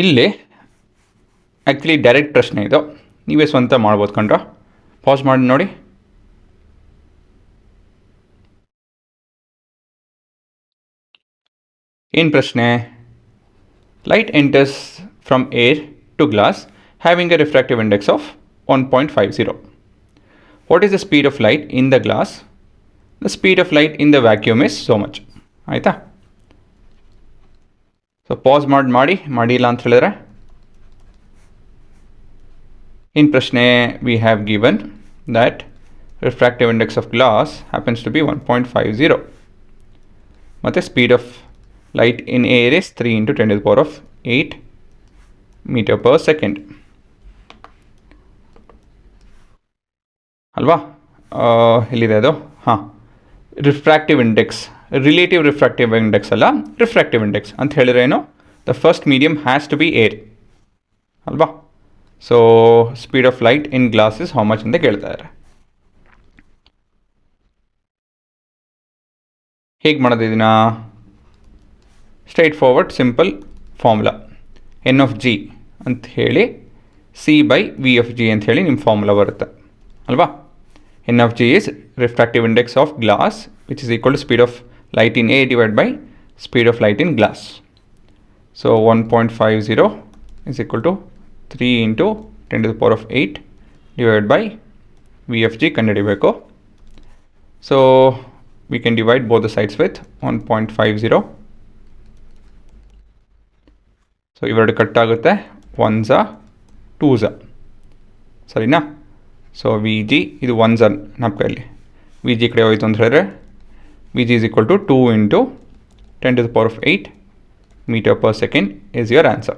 ಇಲ್ಲಿ actually direct ಪ್ರಶ್ನೆ ಇದು, ನೀವೇ ಸ್ವಂತ ಮಾಡ್ಬೋದು ಕಂಡ್ರ. ಪಾಸ್ ಮಾಡಿ ನೋಡಿ. ಏನು ಪ್ರಶ್ನೆ? Light enters from air to glass having a refractive index of 1.50. What is the speed of light in the glass? The speed of light in the vacuum is so much. ಆಯಿತಾ? So pass ಮಾಡಿಲ್ಲ ಅಂತ ಹೇಳಿದ್ರೆ in ಪ್ರಶ್ನೆ we have given that refractive index of glass happens to be 1.50 ಮತ್ತು speed of light in air is 3 into 10 to the power of 8 meter per second ಅಲ್ವಾ? ಎಲ್ಲಿದೆ ಅದು? ಹಾಂ, refractive index, relative refractive index ಅಲ್ಲ, refractive index ಅಂತ ಹೇಳಿದ್ರೆ ಏನು? The first medium has to be air ಅಲ್ವಾ? So speed of light in glasses how much ಅಂತ ಕೇಳ್ತಾ ಇದ್ದಾರೆ. ಹೇಗೆ ಮಾಡೋದು ಇದನ್ನ? Straightforward simple formula n of g ಅಂತ ಹೇಳಿ c by v of g ಅಂತ ಹೇಳಿ ನಿಮ್ಮ ಫಾರ್ಮುಲಾ ಬರುತ್ತೆ ಅಲ್ವಾ? N of g is refractive index of glass which is equal to speed of light in a divide by speed of light in glass. So 1.50 is equal to 3 into 10 to the power of 8 divided by V of G ಕಂಡುಹಿಡಿಯಬೇಕು. So we can divide both the sides with 1.50. So ಇವೆರಡು cut ಆಗುತ್ತೆ, 1s 2s ಸರಿನಾ? So we G ಇದು 1s ನಮ್ಮ ಕೈಯಲ್ಲಿ, V G ಕಡೆ ಹೋಯಿತು ಅಂತ ಹೇಳಿದ್ರೆ V G is equal to 2 into 10 to the power of 8 meter per second is your answer.